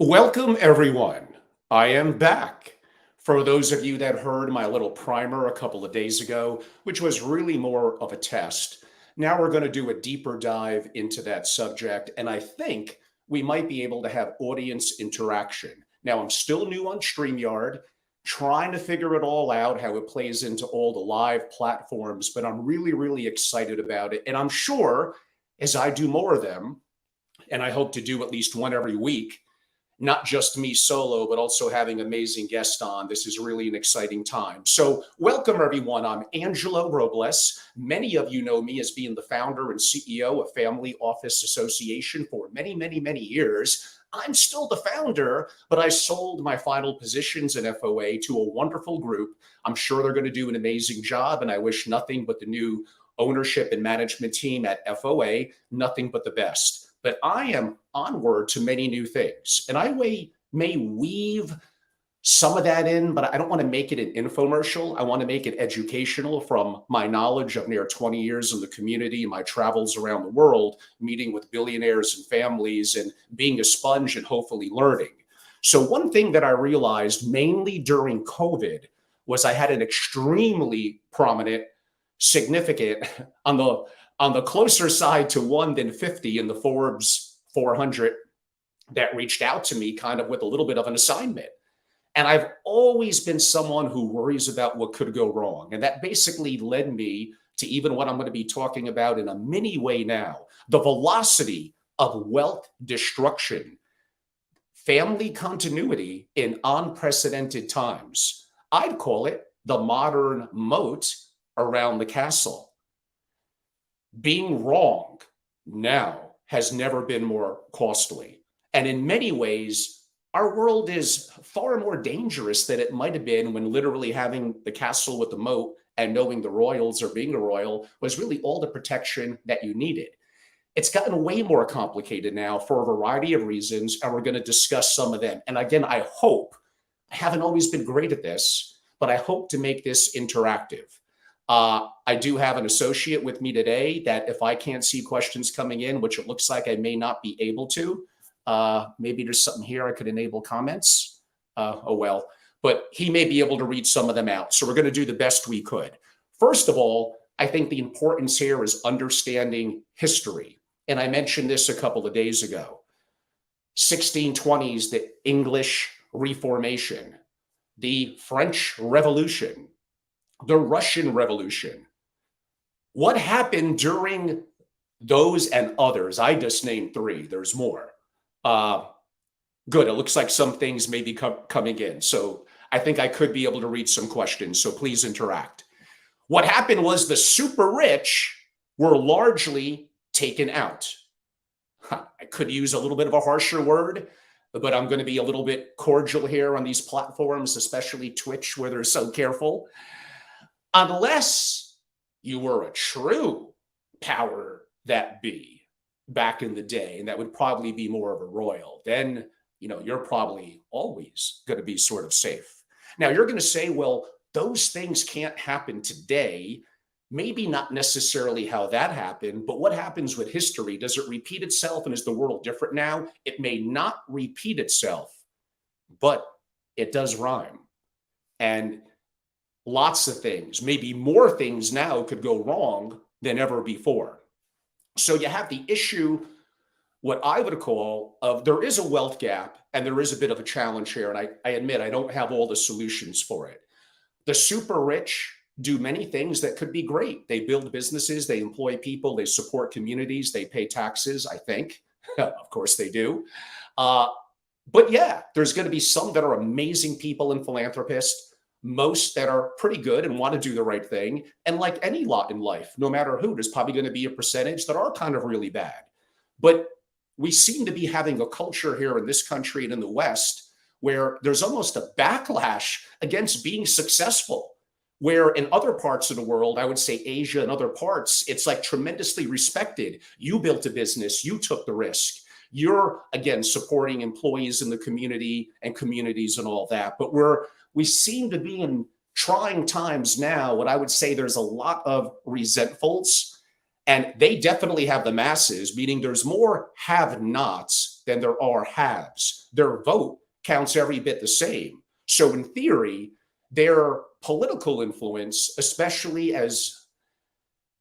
Welcome, everyone. I am back. For those of you that heard my little primer a couple of days ago, which was really more of a test, now we're going to do a deeper dive into that subject. And I think we might be able to have audience interaction. Now, I'm still new on StreamYard, trying to figure it all out, how it plays into all the live platforms, but I'm really, really excited about it. And I'm sure as I do more of them, and I hope to do at least one every week, not just me solo, but also having amazing guests on. This is really an exciting time. So, welcome everyone. I'm Angelo Robles. Many of you know me as being the founder and CEO of Family Office Association for many, many, many years. I'm still the founder, but I sold my final positions in FOA to a wonderful group. I'm sure they're going to do an amazing job, and I wish nothing but the new ownership and management team at FOA nothing but the best. But I am onward to many new things. And I may weave some of that in, but I don't want to make it an infomercial. I want to make it educational from my knowledge of near 20 years in the community, my travels around the world, meeting with billionaires and families, and being a sponge and hopefully learning. So, one thing that I realized mainly during COVID was I had an extremely prominent, significant on the closer side to 1 than 50 in the Forbes 400 that reached out to me kind of with a little bit of an assignment. And I've always been someone who worries about what could go wrong. And that basically led me to even what I'm going to be talking about in a mini way now, the velocity of wealth destruction, family continuity in unprecedented times. I'd call it the modern moat around the castle. Being wrong now has never been more costly. And in many ways, our world is far more dangerous than it might have been when literally having the castle with the moat and knowing the royals or being a royal was really all the protection that you needed. It's gotten way more complicated now for a variety of reasons, and we're going to discuss some of them. And again, I haven't always been great at this, but I hope to make this interactive. I do have an associate with me today that if I can't see questions coming in, which it looks like I may not be able to, maybe there's something here I could enable comments. Oh, well, but he may be able to read some of them out. So we're going to do the best we could. First of all, I think the importance here is understanding history. And I mentioned this a couple of days ago. 1620s, the English Reformation, the French Revolution, the Russian Revolution. What happened during those and others? I just named three. There's more. Good. It looks like some things may be coming in. So I think I could be able to read some questions. So please interact. What happened was the super rich were largely taken out. I could use a little bit of a harsher word, but I'm going to be a little bit cordial here on these platforms, especially Twitch, where they're so careful. Unless you were a true power that be back in the day, and that would probably be more of a royal, then you're probably always going to be sort of safe. Now you're going to say, well, those things can't happen today. Maybe not necessarily how that happened, but what happens with history? Does it repeat itself, and is the world different now? It may not repeat itself, but it does rhyme. And lots of things, maybe more things now could go wrong than ever before. So you have the issue, what I would call of there is a wealth gap and there is a bit of a challenge here. And I admit I don't have all the solutions for it. The super rich do many things that could be great. They build businesses, they employ people, they support communities, they pay taxes, I think. Of course they do. But yeah, there's going to be some that are amazing people and philanthropists, most that are pretty good and want to do the right thing. And like any lot in life, no matter who, there's probably going to be a percentage that are kind of really bad. But we seem to be having a culture here in this country and in the West where there's almost a backlash against being successful, where in other parts of the world, I would say Asia and other parts, it's like tremendously respected. You built a business, you took the risk. You're, again, supporting employees in the community and communities and all that. But we seem to be in trying times now. What I would say, there's a lot of resentfuls, and they definitely have the masses, meaning there's more have-nots haves than there are haves. Their vote counts every bit the same. So in theory, their political influence, especially as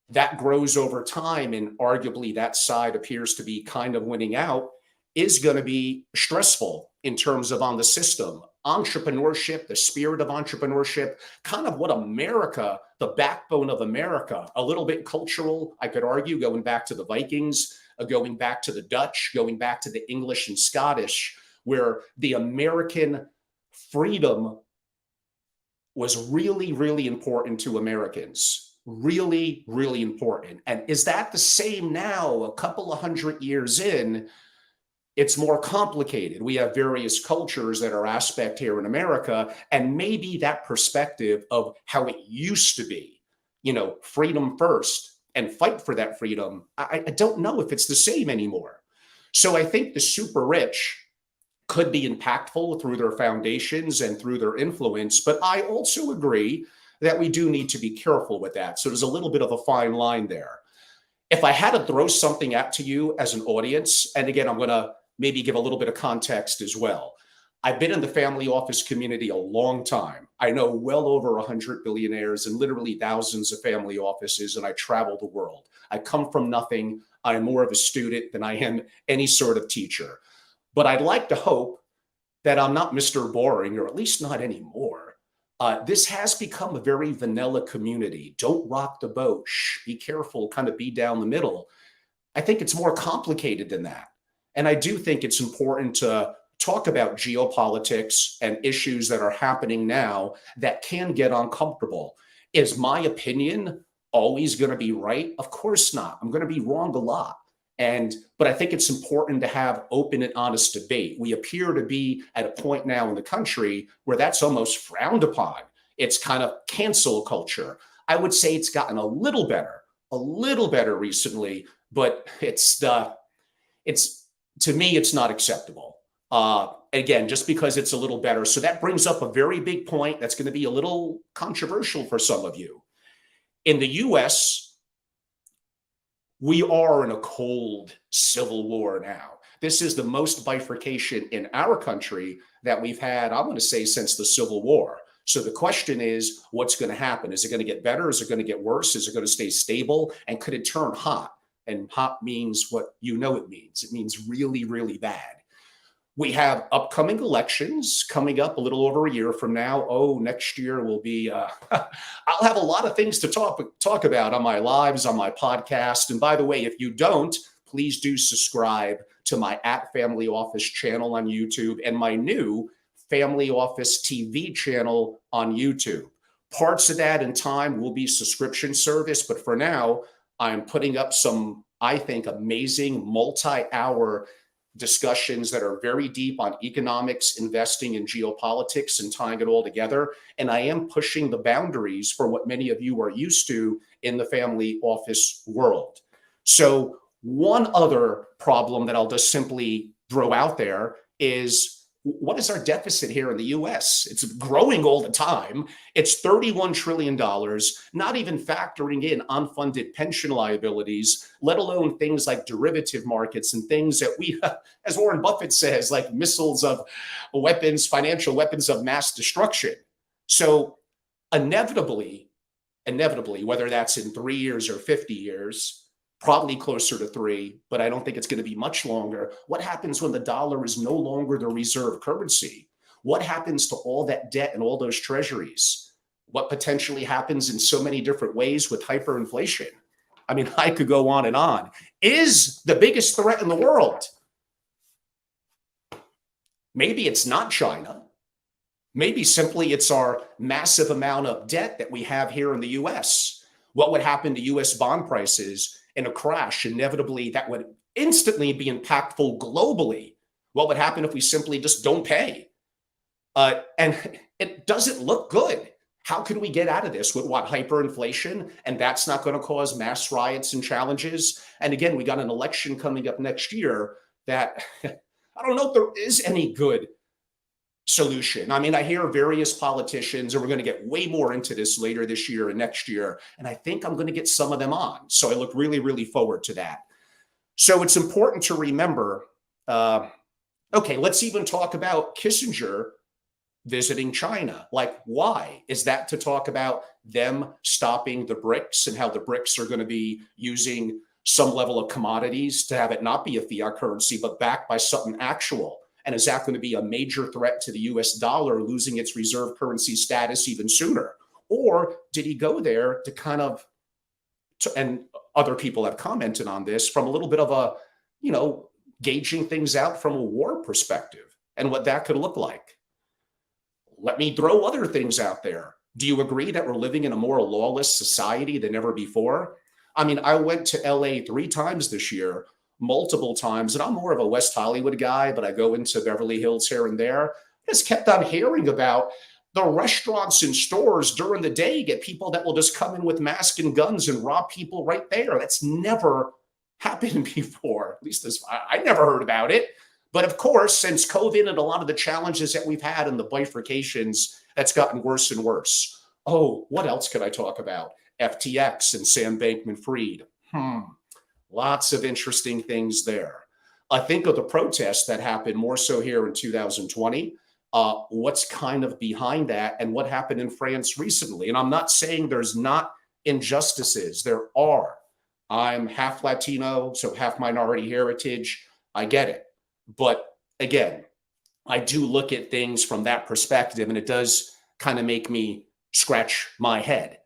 that grows over time and arguably that side appears to be kind of winning out, is going to be stressful in terms of on the system. Entrepreneurship, the spirit of entrepreneurship, kind of what America, the backbone of America, a little bit cultural, I could argue, going back to the Vikings, going back to the Dutch, going back to the English and Scottish, where the American freedom was really, really important to Americans. Really, really important. And is that the same now, a couple of hundred years in? It's more complicated. We have various cultures that are aspect here in America, and maybe that perspective of how it used to be, freedom first and fight for that freedom, I don't know if it's the same anymore. So I think the super rich could be impactful through their foundations and through their influence, but I also agree that we do need to be careful with that. So there's a little bit of a fine line there. If I had to throw something out to you as an audience, and again, I'm going to maybe give a little bit of context as well. I've been in the family office community a long time. I know well over 100 billionaires and literally thousands of family offices, and I travel the world. I come from nothing. I'm more of a student than I am any sort of teacher. But I'd like to hope that I'm not Mr. Boring, or at least not anymore. This has become a very vanilla community. Don't rock the boat. Shh, be careful, kind of be down the middle. I think it's more complicated than that. And I do think it's important to talk about geopolitics and issues that are happening now that can get uncomfortable. Is my opinion always going to be right? Of course not. I'm going to be wrong a lot. But I think it's important to have open and honest debate. We appear to be at a point now in the country where that's almost frowned upon. It's kind of cancel culture. I would say it's gotten a little better recently, but to me, it's not acceptable. Again, just because it's a little better. So that brings up a very big point that's going to be a little controversial for some of you. In the US, we are in a cold civil war now. This is the most bifurcation in our country that we've had, I'm going to say, since the Civil War. So the question is, what's going to happen? Is it going to get better? Is it going to get worse? Is it going to stay stable? And could it turn hot? And hot means what you know it means. It means really, really bad. We have upcoming elections coming up a little over a year from now. Oh, next year will be, I'll have a lot of things to talk about on my lives, on my podcast. And by the way, if you don't, please do subscribe to my @Family Office channel on YouTube and my new Family Office TV channel on YouTube. Parts of that in time will be subscription service, but for now, I'm putting up some, I think, amazing multi-hour discussions that are very deep on economics, investing, and geopolitics, and tying it all together. And I am pushing the boundaries for what many of you are used to in the family office world. So one other problem that I'll just simply throw out there is, what is our deficit here in the US? It's growing all the time. It's $31 trillion, not even factoring in unfunded pension liabilities, let alone things like derivative markets and things that we, as Warren Buffett says, like missiles of weapons, financial weapons of mass destruction. So inevitably, whether that's in 3 years or 50 years, probably closer to 3, but I don't think it's going to be much longer. What happens when the dollar is no longer the reserve currency? What happens to all that debt and all those treasuries? What potentially happens in so many different ways with hyperinflation? I mean, I could go on and on. Is the biggest threat in the world? Maybe it's not China. Maybe simply it's our massive amount of debt that we have here in the US. What would happen to US bond prices in a crash? Inevitably, that would instantly be impactful globally. What would happen if we simply just don't pay? And it doesn't look good. How can we get out of this with what, hyperinflation? And that's not going to cause mass riots and challenges. And again, we got an election coming up next year that I don't know if there is any good solution. I mean, I hear various politicians, and we're going to get way more into this later this year and next year. And I think I'm going to get some of them on. So I look really, really forward to that. So it's important to remember, Okay, let's even talk about Kissinger visiting China. Like, why? Is that to talk about them stopping the BRICS and how the BRICS are going to be using some level of commodities to have it not be a fiat currency, but backed by something actual? And is that going to be a major threat to the US dollar losing its reserve currency status even sooner? Or did he go there to kind of, and other people have commented on this, from a little bit of a, gauging things out from a war perspective and what that could look like? Let me throw other things out there. Do you agree that we're living in a more lawless society than ever before? I mean, I went to LA 3 times this year, multiple times, and I'm more of a West Hollywood guy, but I go into Beverly Hills here and there. I just kept on hearing about the restaurants and stores during the day get people that will just come in with masks and guns and rob people right there. That's never happened before. At least I never heard about it. But of course, since COVID and a lot of the challenges that we've had and the bifurcations, that's gotten worse and worse. Oh, what else could I talk about? FTX and Sam Bankman-Fried. Lots of interesting things there. I think of the protests that happened more so here in 2020. What's kind of behind that and what happened in France recently? And I'm not saying there's not injustices. There are. I'm half Latino, so half minority heritage. I get it. But again, I do look at things from that perspective, and it does kind of make me scratch my head.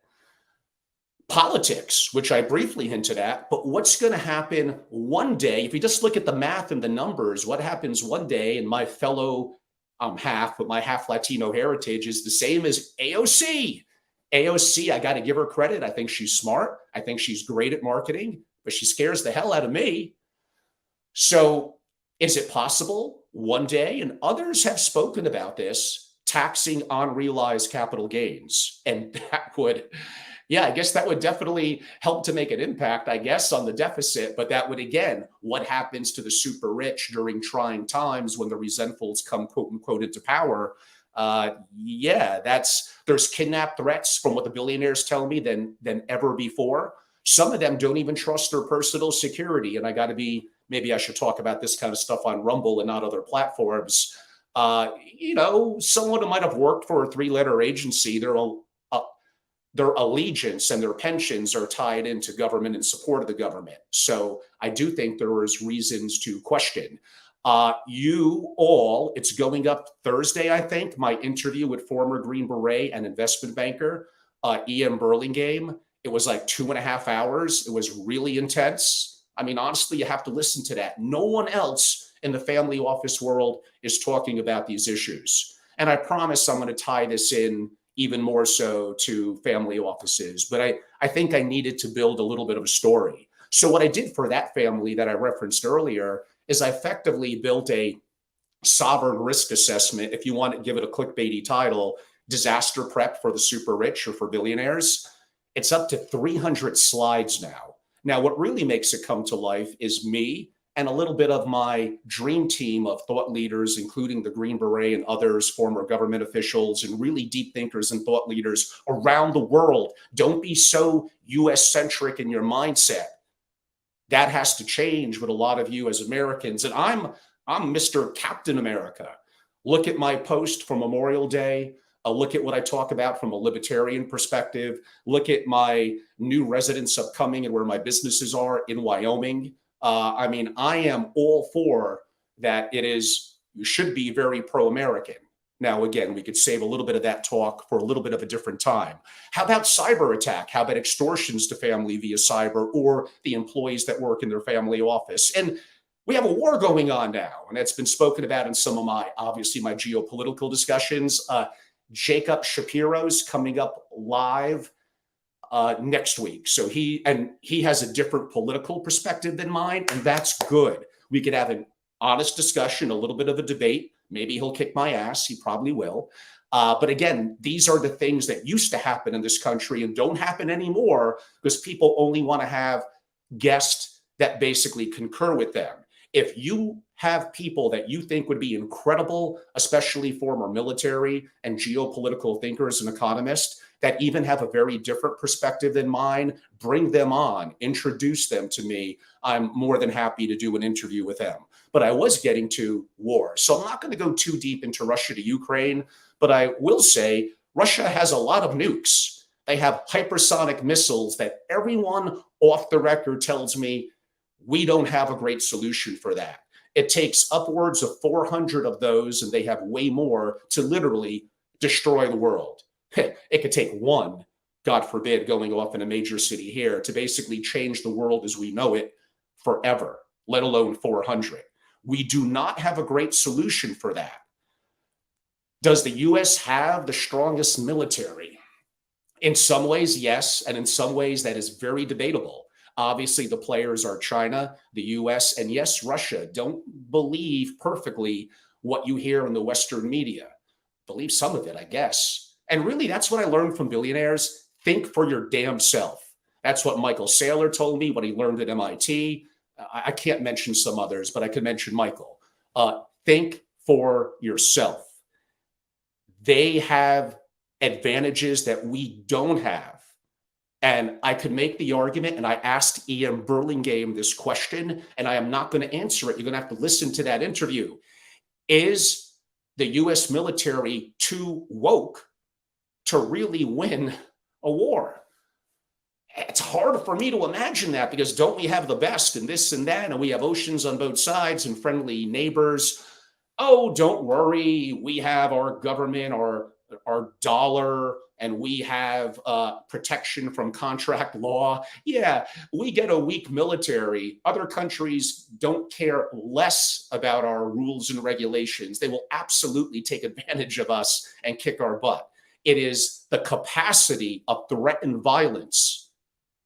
Politics, which I briefly hinted at, but what's going to happen one day, if you just look at the math and the numbers, what happens one day, and my fellow half, but my half Latino heritage is the same as AOC. AOC, I got to give her credit. I think she's smart. I think she's great at marketing, but she scares the hell out of me. So is it possible one day, and others have spoken about this, taxing unrealized capital gains? And that would, I guess that would definitely help to make an impact, I guess, on the deficit. But that would, again, what happens to the super rich during trying times when the resentfuls come, quote unquote, into power? There's kidnap threats from what the billionaires tell me than ever before. Some of them don't even trust their personal security. And maybe I should talk about this kind of stuff on Rumble and not other platforms. Someone who might have worked for a 3-letter agency, their allegiance and their pensions are tied into government and support of the government. So I do think there is reasons to question. It's going up Thursday, I think, my interview with former Green Beret and investment banker, Ian Burlingame. It was like 2.5 hours. It was really intense. I mean, honestly, you have to listen to that. No one else in the family office world is talking about these issues. And I promise I'm going to tie this in even more so to family offices. But I think I needed to build a little bit of a story. So what I did for that family that I referenced earlier is I effectively built a sovereign risk assessment, if you want to give it a clickbaity title, disaster prep for the super rich or for billionaires. It's up to 300 slides now. Now, what really makes it come to life is me and a little bit of my dream team of thought leaders, including the Green Beret and others, former government officials, and really deep thinkers and thought leaders around the world. Don't be so US-centric in your mindset. That has to change with a lot of you as Americans. And I'm Mr. Captain America. Look at my post for Memorial Day. Look at what I talk about from a libertarian perspective. Look at my new residence upcoming and where my businesses are in Wyoming. I am all for that. You should be very pro-American. Now, again, we could save a little bit of that talk for a little bit of a different time. How about cyber attack? How about extortions to family via cyber or the employees that work in their family office? And we have a war going on now, and that's been spoken about in some of my geopolitical discussions. Jacob Shapiro's coming up live next week. So he has a different political perspective than mine, and that's good. We could have an honest discussion, a little bit of a debate. Maybe he'll kick my ass. He probably will. But again, these are the things that used to happen in this country and don't happen anymore because people only want to have guests that basically concur with them. If you have people that you think would be incredible, especially former military and geopolitical thinkers and economists that even have a very different perspective than mine, bring them on, introduce them to me. I'm more than happy to do an interview with them. but I was getting to war. So I'm not going to go too deep into Russia to Ukraine, but I will say Russia has a lot of nukes. They have hypersonic missiles that everyone off the record tells me we don't have a great solution for that. It takes upwards of 400 of those, and they have way more to literally destroy the world. It could take one, God forbid, going off in a major city here to basically change the world as we know it forever, let alone 400. We do not have a great solution for that. Does the US have the strongest military? In some ways, yes. And in some ways, that is very debatable. Obviously, the players are China, the US, and yes, Russia. Don't believe perfectly what you hear in the Western media. Believe some of it, I guess. And really, that's what I learned from billionaires. Think for your damn self. That's what Michael Saylor told me, what he learned at MIT. I can't mention some others, but I could mention Michael. Think for yourself. They have advantages that we don't have. And I could make the argument, and I asked Ian Burlingame this question, and I am not going to answer it. You're going to have to listen to that interview. Is the US military too woke to really win a war? It's hard for me to imagine that, because don't we have the best and this and that, and we have oceans on both sides and friendly neighbors? Oh, don't worry. We have our government, our dollar, and we have protection from contract law. Yeah, we get a weak military. Other countries don't care less about our rules and regulations. They will absolutely take advantage of us and kick our butt. It is the capacity of threat and violence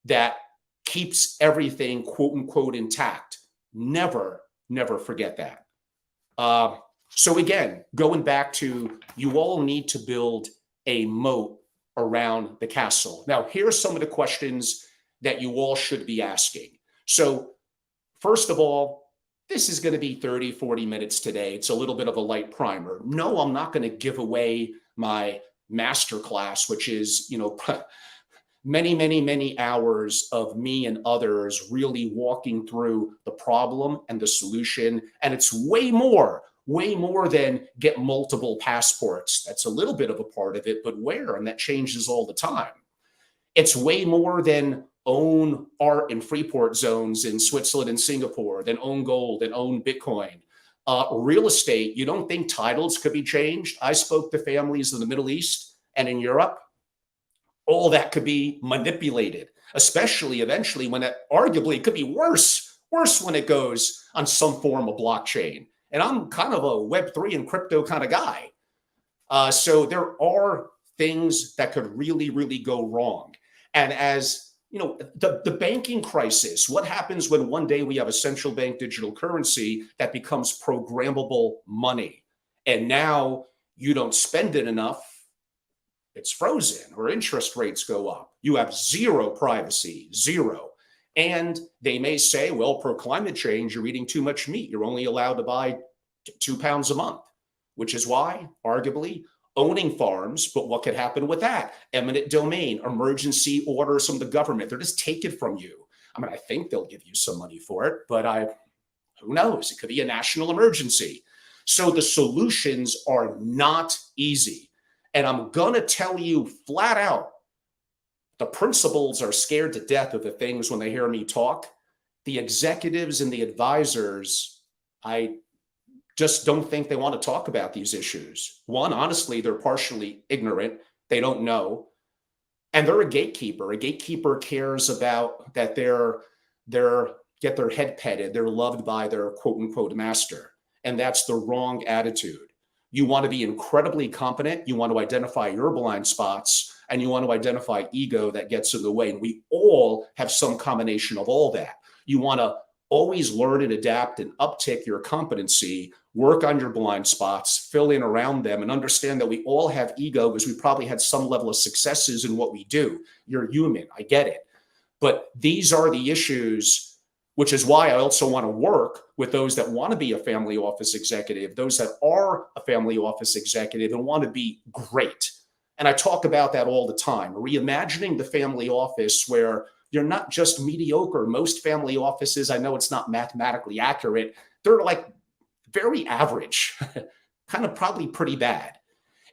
that keeps everything, quote unquote, intact. Never, never forget that. So again, going back to, you all need to build a moat around the castle. Now, here are some of the questions that you all should be asking. So first of all, this is going to be 30, 40 minutes today. It's a little bit of a light primer. No, I'm not going to give away my masterclass, which is, many, many, many hours of me and others really walking through the problem and the solution. And it's way more than get multiple passports. That's a little bit of a part of it, but where? And that changes all the time. It's way more than own art in Freeport zones in Switzerland and Singapore, than own gold and own Bitcoin. Real estate, you don't think titles could be changed? I spoke to families in the Middle East and in Europe. All that could be manipulated, especially eventually when it arguably could be worse when it goes on some form of blockchain. And I'm kind of a Web3 and crypto kind of guy. So there are things that could really, really go wrong. And as the banking crisis, what happens when one day we have a central bank digital currency that becomes programmable money? And now you don't spend it enough, it's frozen, or interest rates go up. You have zero privacy, zero. And they may say, well, per climate change, you're eating too much meat. You're only allowed to buy 2 pounds a month, which is why, arguably, owning farms. But what could happen with that? Eminent domain, emergency orders from the government. They're just take it from you. I mean, I think they'll give you some money for it, but who knows? It could be a national emergency. So the solutions are not easy. And I'm going to tell you flat out, the principals are scared to death of the things when they hear me talk. The executives and the advisors, I just don't think they want to talk about these issues. One, honestly, they're partially ignorant. They don't know. And they're a gatekeeper. A gatekeeper cares about that they're get their head petted. They're loved by their quote unquote master. And that's the wrong attitude. You want to be incredibly competent. You want to identify your blind spots, and you want to identify ego that gets in the way. And we all have some combination of all that. You want to always learn and adapt and uptick your competency, work on your blind spots, fill in around them, and understand that we all have ego because we probably had some level of successes in what we do. You're human. I get it. But these are the issues, which is why I also want to work with those that want to be a family office executive, those that are a family office executive and want to be great. And I talk about that all the time, reimagining the family office where you're not just mediocre. Most family offices, I know it's not mathematically accurate, they're like very average, kind of probably pretty bad.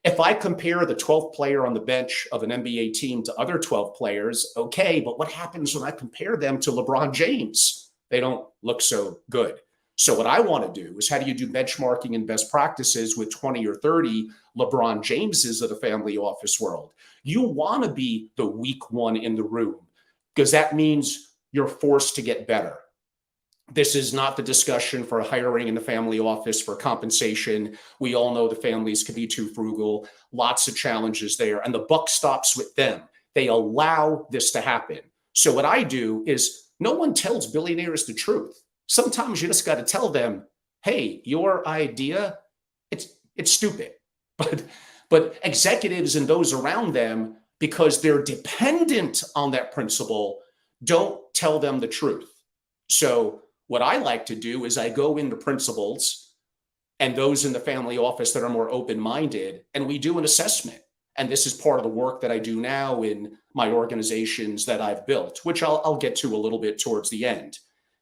If I compare the 12th player on the bench of an NBA team to other 12 players, okay, but what happens when I compare them to LeBron James? They don't look so good. So what I want to do is, how do you do benchmarking and best practices with 20 or 30 LeBron Jameses of the family office world? You want to be the weak one in the room, because that means you're forced to get better. This is not the discussion for hiring in the family office for compensation. We all know the families can be too frugal, lots of challenges there, and the buck stops with them. They allow this to happen. So what I do is, no one tells billionaires the truth. Sometimes you just got to tell them, hey, your idea, it's stupid. But executives and those around them, because they're dependent on that principle, don't tell them the truth. So what I like to do is I go into principals and those in the family office that are more open-minded, and we do an assessment. And this is part of the work that I do now in my organizations that I've built, which I'll get to a little bit towards the end.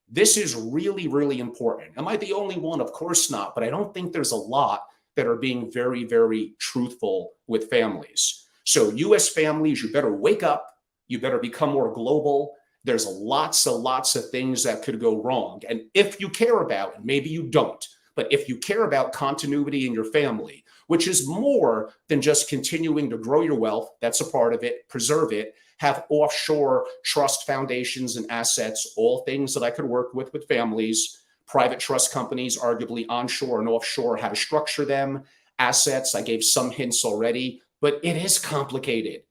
This is really, really important. Am I the only one? Of course not. But I don't think there's a lot that are being very, very truthful with families. So US families, you better wake up. You better become more global. There's lots of things that could go wrong. And if you care about, and maybe you don't, but if you care about continuity in your family, which is more than just continuing to grow your wealth, that's a part of it, preserve it, have offshore trust foundations and assets, all things that I could work with families, private trust companies, arguably onshore and offshore, how to structure them, assets. I gave some hints already, but it is complicated.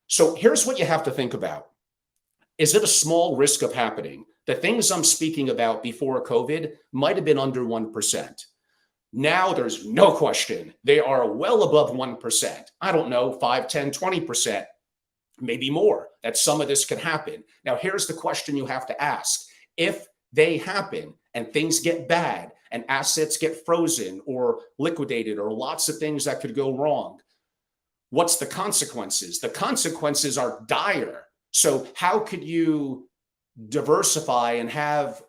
So here's what you have to think about. Is it a small risk of happening? The things I'm speaking about before COVID might have been under 1%. Now there's no question they are well above 1%. I don't know, 5, 10, 20%, maybe more, that some of this could happen. Now, here's the question you have to ask. If they happen and things get bad and assets get frozen or liquidated or lots of things that could go wrong, what's the consequences? The consequences are dire. So how could you diversify and have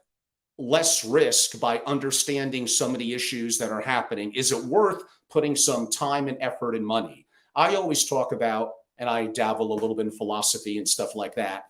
less risk by understanding some of the issues that are happening? Is it worth putting some time and effort and money? I always talk about, and I dabble a little bit in philosophy and stuff like that.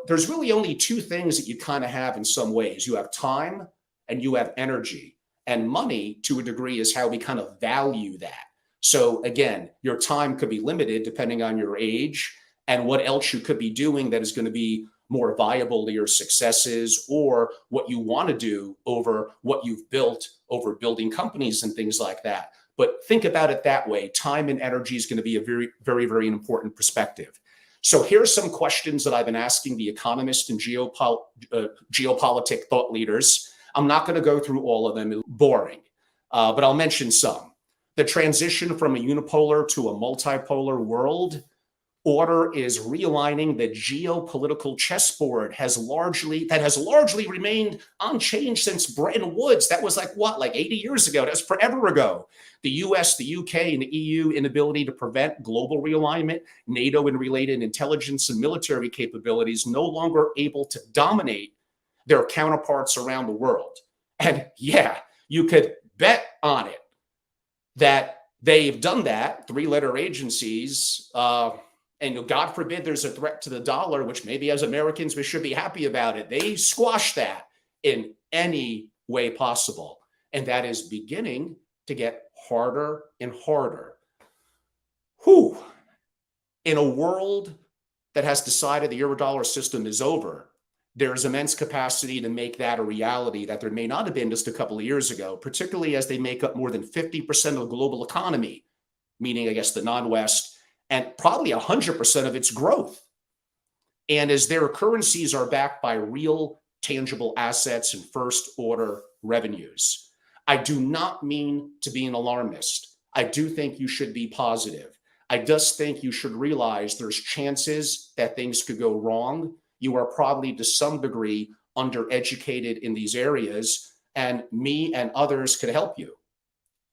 There's really only two things that you kind of have in some ways. You have time and you have energy. And money, to a degree, is how we kind of value that. So again, your time could be limited depending on your age and what else you could be doing that is going to be more viable to your successes, or what you want to do over what you've built over building companies and things like that. But think about it that way. Time and energy is going to be a very, very, very important perspective. So here's some questions that I've been asking the economists and geopolitic thought leaders. I'm not going to go through all of them. It's boring, but I'll mention some. The transition from a unipolar to a multipolar world order is realigning the geopolitical chessboard has largely remained unchanged since Bretton Woods. That was like 80 years ago. That was forever ago. The US, the UK, and the EU inability to prevent global realignment, NATO and related intelligence and military capabilities no longer able to dominate their counterparts around the world. And yeah, you could bet on it that they've done that, three-letter agencies, and God forbid there's a threat to the dollar, which maybe as Americans we should be happy about it. They squash that in any way possible. And that is beginning to get harder and harder. Whew. In a world that has decided the Eurodollar system is over, there's immense capacity to make that a reality that there may not have been just a couple of years ago, particularly as they make up more than 50% of the global economy, meaning, I guess, the non-West, and probably 100% of its growth. And as their currencies are backed by real tangible assets and first order revenues. I do not mean to be an alarmist. I do think you should be positive. I just think you should realize there's chances that things could go wrong. You are probably to some degree undereducated in these areas, and me and others could help you.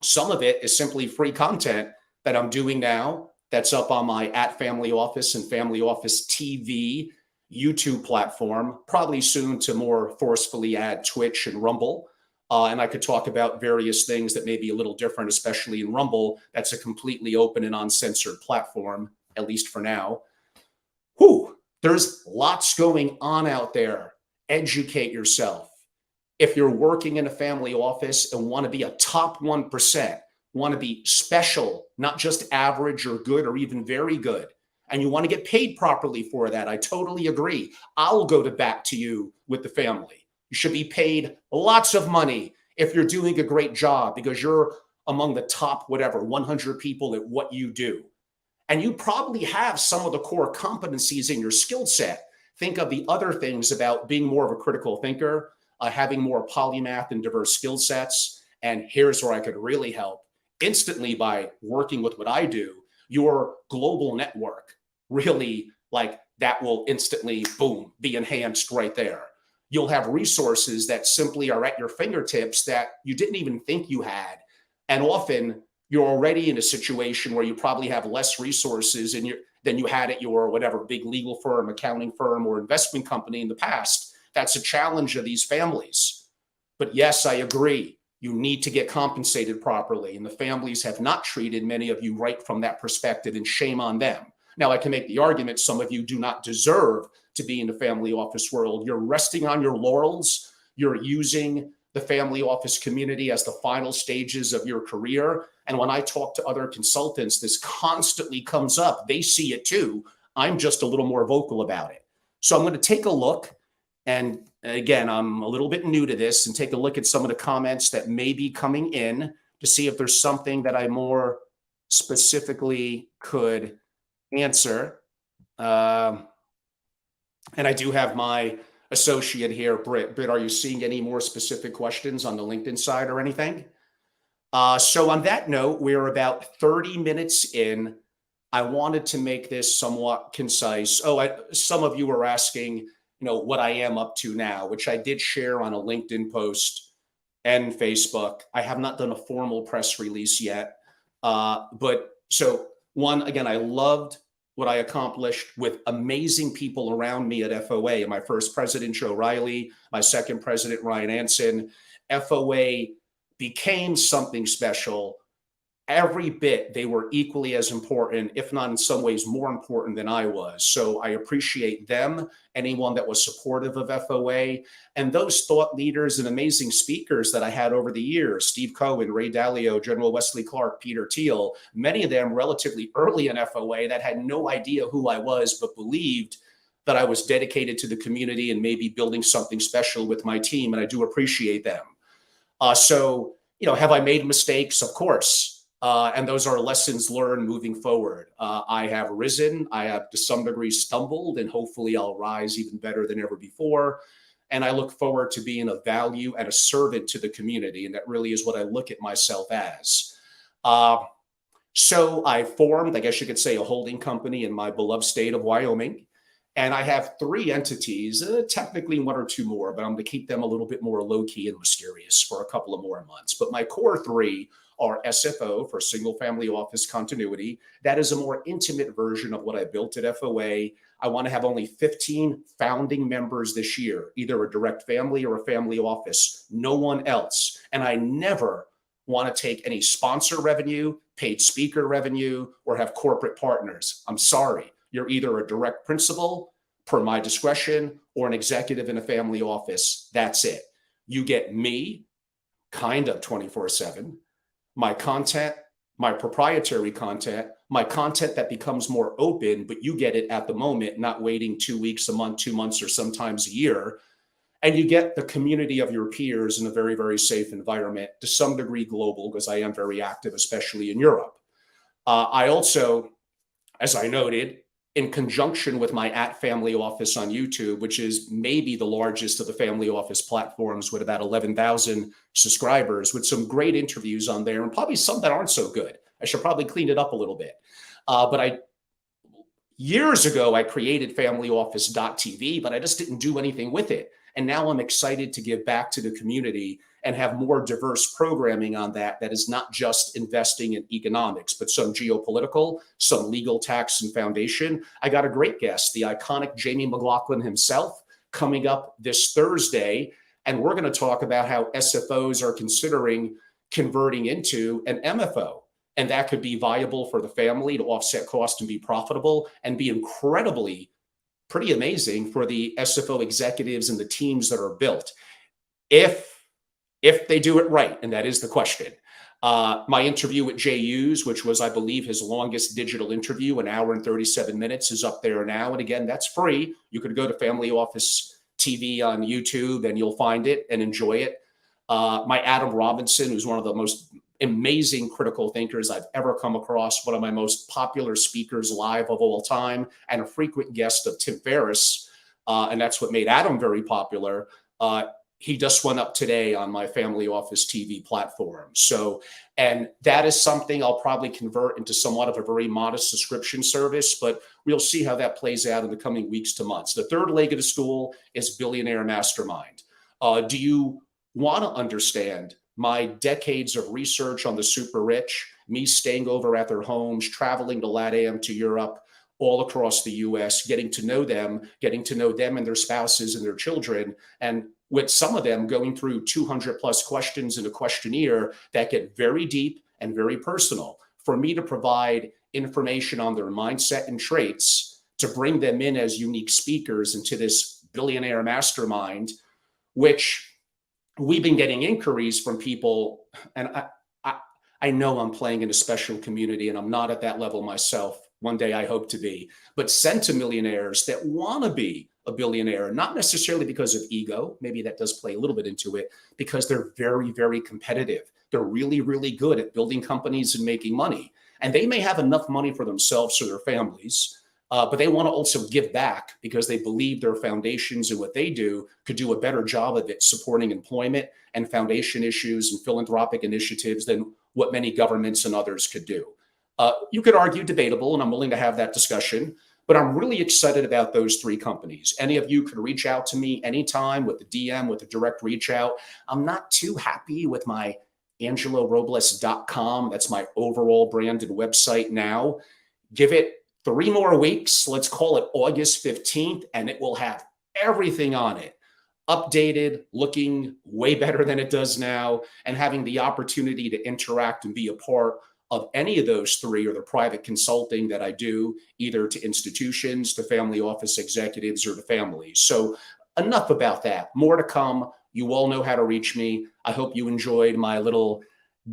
Some of it is simply free content that I'm doing now. That's up on my @FamilyOffice and Family Office TV YouTube platform, probably soon to more forcefully add Twitch and Rumble. And I could talk about various things that may be a little different, especially in Rumble. That's a completely open and uncensored platform, at least for now. Whew, there's lots going on out there. Educate yourself. If you're working in a family office and want to be a top 1%, want to be special, not just average or good or even very good, and you want to get paid properly for that, I totally agree. I'll go to bat to you with the family. You should be paid lots of money if you're doing a great job because you're among the top, whatever, 100 people at what you do. And you probably have some of the core competencies in your skill set. Think of the other things about being more of a critical thinker, having more polymath and diverse skill sets. And here's where I could really help instantly by working with what I do. Your global network really, like, that will instantly, boom, be enhanced right there. You'll have resources that simply are at your fingertips that you didn't even think you had. And often you're already in a situation where you probably have less resources than you had at your whatever big legal firm, accounting firm, or investment company in the past. That's a challenge of these families. But yes, I agree. You need to get compensated properly. And the families have not treated many of you right from that perspective, and shame on them. Now, I can make the argument some of you do not deserve to be in the family office world. You're resting on your laurels. You're using the family office community as the final stages of your career. And when I talk to other consultants, this constantly comes up. They see it too. I'm just a little more vocal about it. So I'm going to take a look. And again, I'm a little bit new to this, and take a look at some of the comments that may be coming in to see if there's something that I more specifically could answer. And I do have my associate here, Britt. Britt, are you seeing any more specific questions on the LinkedIn side or anything? So on that note, we're about 30 minutes in. I wanted to make this somewhat concise. Some of you are asking, what I am up to now, which I did share on a LinkedIn post and Facebook. I have not done a formal press release yet. But so one, again, I loved what I accomplished with amazing people around me at FOA. My first president, Joe Riley, my second president, Ryan Anson. FOA became something special. Every bit, they were equally as important, if not in some ways more important than I was. So I appreciate them, anyone that was supportive of FOA, and those thought leaders and amazing speakers that I had over the years, Steve Cohen, Ray Dalio, General Wesley Clark, Peter Thiel, many of them relatively early in FOA that had no idea who I was, but believed that I was dedicated to the community and maybe building something special with my team. And I do appreciate them. So, have I made mistakes? Of course. And those are lessons learned moving forward. I have risen. I have to some degree stumbled, and hopefully I'll rise even better than ever before. And I look forward to being a value and a servant to the community. And that really is what I look at myself as. So I formed, I guess you could say, a holding company in my beloved state of Wyoming. And I have 3 entities, technically 1 or 2 more, but I'm going to keep them a little bit more low-key and mysterious for a couple of more months. But my core 3 are SFO, for single family office continuity. That is a more intimate version of what I built at FOA. I want to have only 15 founding members this year, either a direct family or a family office, no one else. And I never want to take any sponsor revenue, paid speaker revenue, or have corporate partners. I'm sorry. You're either a direct principal, per my discretion, or an executive in a family office. That's it. You get me, kind of 24/7. My content, my proprietary content, my content that becomes more open, but you get it at the moment, not waiting 2 weeks, a month, 2 months, or sometimes a year. And you get the community of your peers in a very, very safe environment, to some degree global, because I am very active, especially in Europe. I also, as I noted, in conjunction with my @family office on YouTube, which is maybe the largest of the family office platforms with about 11,000 subscribers, with some great interviews on there and probably some that aren't so good. I should probably clean it up a little bit. Years ago, I created familyoffice.tv, but I just didn't do anything with it. And now I'm excited to give back to the community and have more diverse programming on that is not just investing in economics, but some geopolitical, some legal, tax, and foundation. I got a great guest, the iconic Jamie McLaughlin himself, coming up this Thursday And we're going to talk about how SFOs are considering converting into an MFO. And that could be viable for the family to offset cost and be profitable and be incredibly pretty amazing for the SFO executives and the teams that are built. If they do it right, and that is the question. My interview with Jay Hughes, which was, I believe, his longest digital interview, an hour and 37 minutes, is up there now. And again, that's free. You could go to Family Office TV on YouTube and you'll find it and enjoy it. My Adam Robinson, who's one of the most amazing critical thinkers I've ever come across, one of my most popular speakers live of all time, and a frequent guest of Tim Ferriss. And that's what made Adam very popular. He just went up today on my Family Office TV platform. So, and that is something I'll probably convert into somewhat of a very modest subscription service, but we'll see how that plays out in the coming weeks to months. The third leg of the stool is Billionaire Mastermind. Do you want to understand my decades of research on the super rich, me staying over at their homes, traveling to LATAM, to Europe, all across the US, getting to know them and their spouses and their children, and with some of them going through 200 plus questions in a questionnaire that get very deep and very personal, for me to provide information on their mindset and traits to bring them in as unique speakers into this billionaire mastermind, which we've been getting inquiries from people. And I know I'm playing in a special community and I'm not at that level myself. One day I hope to be, but centimillionaires that want to be a billionaire, not necessarily because of ego. Maybe that does play a little bit into it, because they're very, very competitive. They're really, really good at building companies and making money. And they may have enough money for themselves or their families, but they want to also give back because they believe their foundations and what they do could do a better job of it, supporting employment and foundation issues and philanthropic initiatives than what many governments and others could do. You could argue debatable, and I'm willing to have that discussion, but I'm really excited about those three companies. Any of you could reach out to me anytime with the DM, with a direct reach out. I'm not too happy with my angelorobles.com. That's my overall branded website now. Give it 3 more weeks. Let's call it August 15th, and it will have everything on it. Updated, looking way better than it does now, and having the opportunity to interact and be a part of any of those three, or the private consulting that I do, either to institutions, to family office executives, or to families. So enough about that. More to come. You all know how to reach me. I hope you enjoyed my little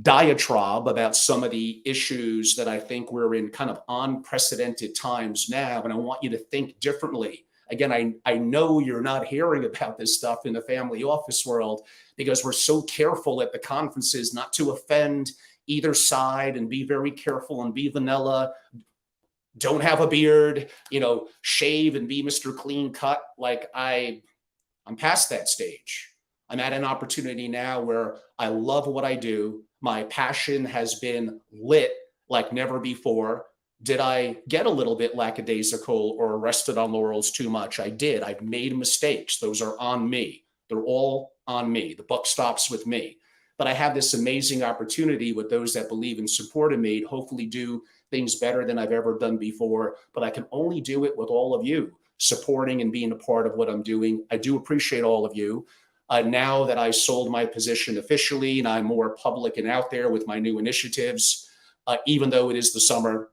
diatribe about some of the issues that I think we're in kind of unprecedented times now, and I want you to think differently. Again, I know you're not hearing about this stuff in the family office world because we're so careful at the conferences not to offend either side and be very careful and be vanilla. Don't have a beard, shave and be Mr. Clean Cut. Like I'm past that stage. I'm at an opportunity now where I love what I do. My passion has been lit like never before. Did I get a little bit lackadaisical or rested on laurels too much? I did. I've made mistakes. Those are on me. They're all on me. The buck stops with me. But I have this amazing opportunity with those that believe and support me to hopefully do things better than I've ever done before. But I can only do it with all of you supporting and being a part of what I'm doing. I do appreciate all of you. Now that I sold my position officially and I'm more public and out there with my new initiatives, even though it is the summer,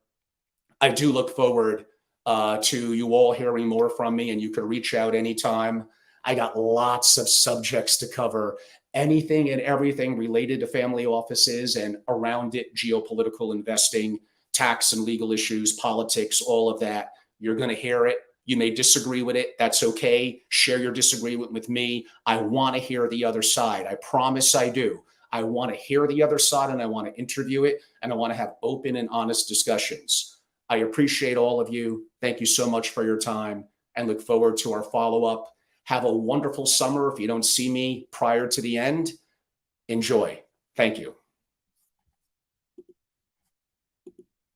I do look forward to you all hearing more from me, and you can reach out anytime. I got lots of subjects to cover, anything and everything related to family offices and around it, geopolitical investing, tax and legal issues, politics, all of that. You're going to hear it. You may disagree with it. That's okay. Share your disagreement with me. I want to hear the other side. I promise I do. I want to hear the other side, and I want to interview it, and I want to have open and honest discussions. I appreciate all of you. Thank you so much for your time, and look forward to our follow-up. Have a wonderful summer. If you don't see me prior to the end, enjoy. Thank you.